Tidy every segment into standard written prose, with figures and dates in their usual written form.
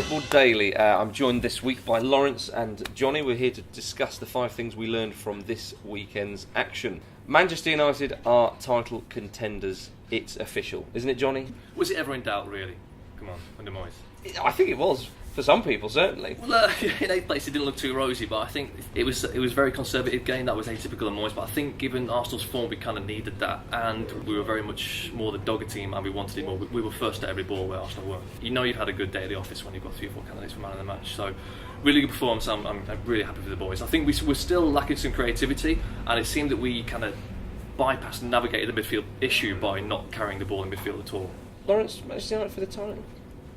Football Daily. I'm joined this week by Lawrence and Johnny. We're here to discuss the 5 things we learned from this weekend's action. Manchester United are title contenders. It's official, isn't it, Johnny? Was it ever in doubt, really? Come on, under Moyes. I think it was. For some people, certainly. Well, in 8th place it didn't look too rosy, but I think it was a very conservative game. That was atypical of Moyes, but I think given Arsenal's form, we kind of needed that, and we were very much more the dogged team, and we wanted it more. We were first at every ball where Arsenal were. You know, you've had a good day at the office when you've got 3 or 4 candidates for man of the match. So, really good performance. I'm really happy for the boys. I think we're still lacking some creativity, and it seemed that we kind of bypassed and navigated the midfield issue by not carrying the ball in midfield at all. Lawrence, Manchester United for the title?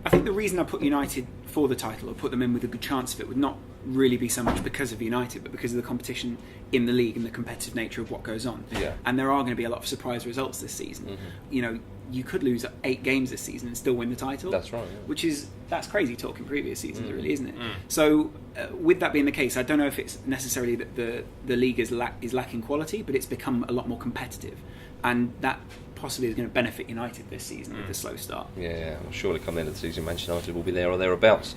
I think the reason I put United for the title, or put them in with a good chance of it, would not really be so much because of United, but because of the competition in the league and the competitive nature of what goes on. Yeah. And there are going to be a lot of surprise results this season. Mm-hmm. You know, you could lose 8 games this season and still win the title. That's right. Yeah. That's crazy talk in previous seasons, really, isn't it? So, with that being the case, I don't know if it's necessarily that the league is lacking quality, but it's become a lot more competitive, and that possibly is going to benefit United this season with the slow start. Yeah. Well, surely come the end of the season, Manchester United will be there or thereabouts.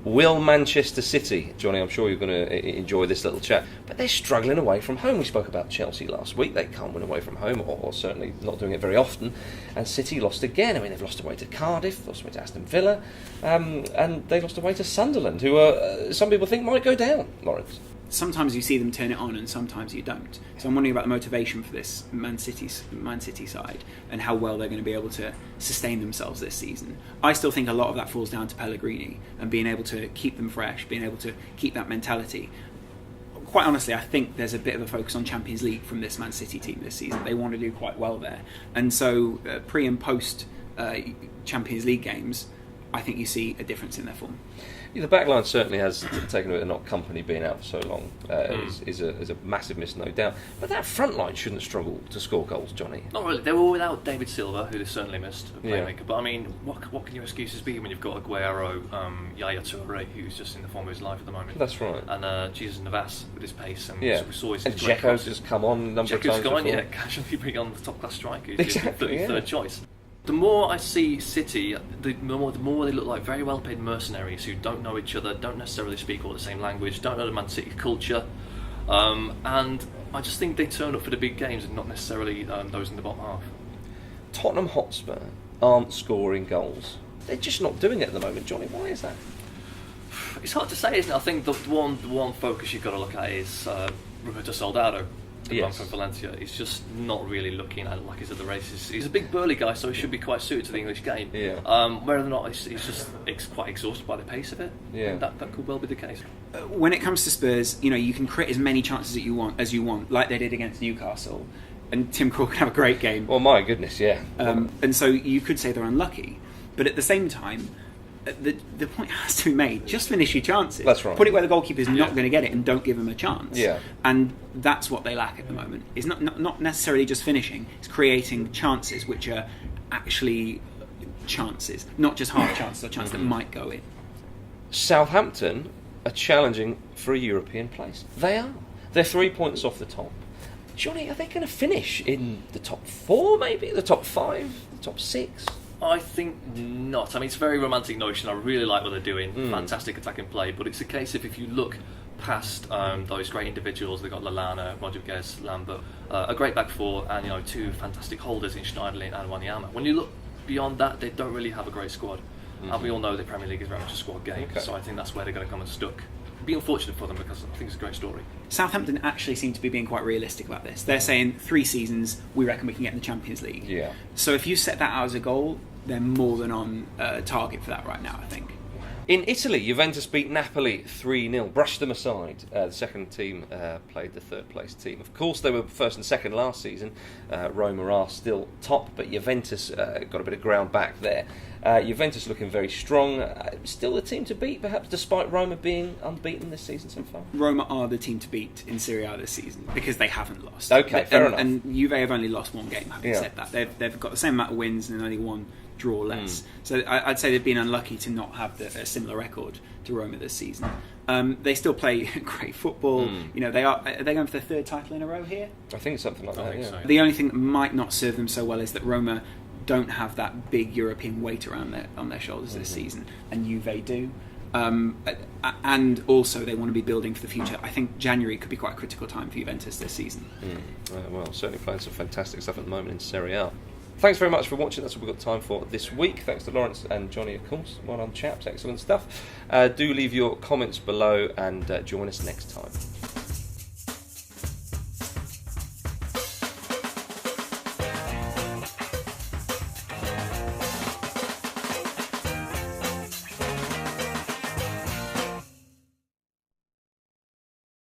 Will Manchester City, Johnny, I'm sure you're going to enjoy this little chat, but they're struggling away from home. We spoke about Chelsea last week. They can't win away from home, or certainly not doing it very often. And City lost again. I mean, they've lost away to Cardiff, lost away to Aston Villa, and they lost away to Sunderland, who some people think might go down, Lawrence. Sometimes you see them turn it on and sometimes you don't. So I'm wondering about the motivation for this Man City side and how well they're going to be able to sustain themselves this season. I still think a lot of that falls down to Pellegrini and being able to keep them fresh, being able to keep that mentality. Quite honestly, I think there's a bit of a focus on Champions League from this Man City team this season. They want to do quite well there. And so pre and post Champions League games, I think you see a difference in their form. Yeah, the back line certainly has taken a bit of not company being out for so long. Is a massive miss, no doubt. But that front line shouldn't struggle to score goals, Johnny. Not really. They were without David Silva, who they certainly missed, a playmaker. Yeah. But I mean, what can your excuses be when you've got Aguero, Yaya Toure, who's just in the form of his life at the moment? That's right. And Jesus Navas with his pace, and Yeah. we saw his And great Dzeko's crosses. just come on a number of Dzeko's times gone, before. yeah. Casually bring on the top class striker, who's Exactly, your third choice. The more I see City, the more they look like very well-paid mercenaries who don't know each other, don't necessarily speak all the same language, don't know the Man City culture, and I just think they turn up for the big games and not necessarily those in the bottom half. Tottenham Hotspur aren't scoring goals. They're just not doing it at the moment, Johnny. Why is that? It's hard to say, isn't it? I think the one focus you've got to look at is Roberto Soldado. Yes. From Valencia. He's just not really looking at it like he's at the races. He's a big burly guy, so he should be quite suited to the English game. Yeah. Whether or not he's just quite exhausted by the pace of it. Yeah. That could well be the case. When it comes to Spurs, you know, you can create as many chances as you want, like they did against Newcastle, and Tim Krul can have a great game. Well, my goodness, yeah. And so you could say they're unlucky, but at the same time, the point has to be made. Just finish your chances. That's right. Put it where the goalkeeper's not going to get it, and don't give him a chance. Yeah. And that's what they lack at the moment. It's not necessarily just finishing. It's creating chances which are actually chances, not just half chances or chances that might go in. Southampton are challenging for a European place. They are. They're 3 points off the top. Johnny, are they going to finish in the top 4, maybe? The top 5? The top 6? I think not. I mean, it's a very romantic notion. I really like what they're doing. Fantastic attacking play. But it's a case of if you look past those great individuals, they've got Lallana, Rodriguez, Lambert, a great back four, and 2 fantastic holders in Schneiderlin and Wanyama. When you look beyond that, they don't really have a great squad. And we all know the Premier League is very much a squad game. Okay. So I think that's where they're going to come unstuck. It'd be unfortunate for them because I think it's a great story. Southampton actually seem to be being quite realistic about this. They're saying 3 seasons, we reckon we can get in the Champions League. Yeah. So if you set that out as a goal, they're more than on target for that right now, I think. In Italy, Juventus beat Napoli 3-0, brushed them aside. The second team played the third place team. Of course, they were first and second last season. Roma are still top, but Juventus got a bit of ground back there. Juventus looking very strong. Still the team to beat, perhaps, despite Roma being unbeaten this season so far. Roma are the team to beat in Serie A this season because they haven't lost. Okay, fair enough. And Juve have only lost 1 game, having Yeah. said that. They've got the same amount of wins and only 1 draw less. So I'd say they've been unlucky to not have a similar record to Roma this season. They still play great football. Are they going for their 3rd title in a row here? I think it's something like I that, think yeah. so. The only thing that might not serve them so well is that Roma don't have that big European weight on their shoulders this season, and Juve do. and also they want to be building for the future. I think January could be quite a critical time for Juventus this season. Well, certainly playing some fantastic stuff at the moment in Serie A. Thanks very much for watching. That's all we've got time for this week. Thanks to Lawrence and Johnny, of course. Well done, chaps. Excellent stuff. Do leave your comments below and join us next time.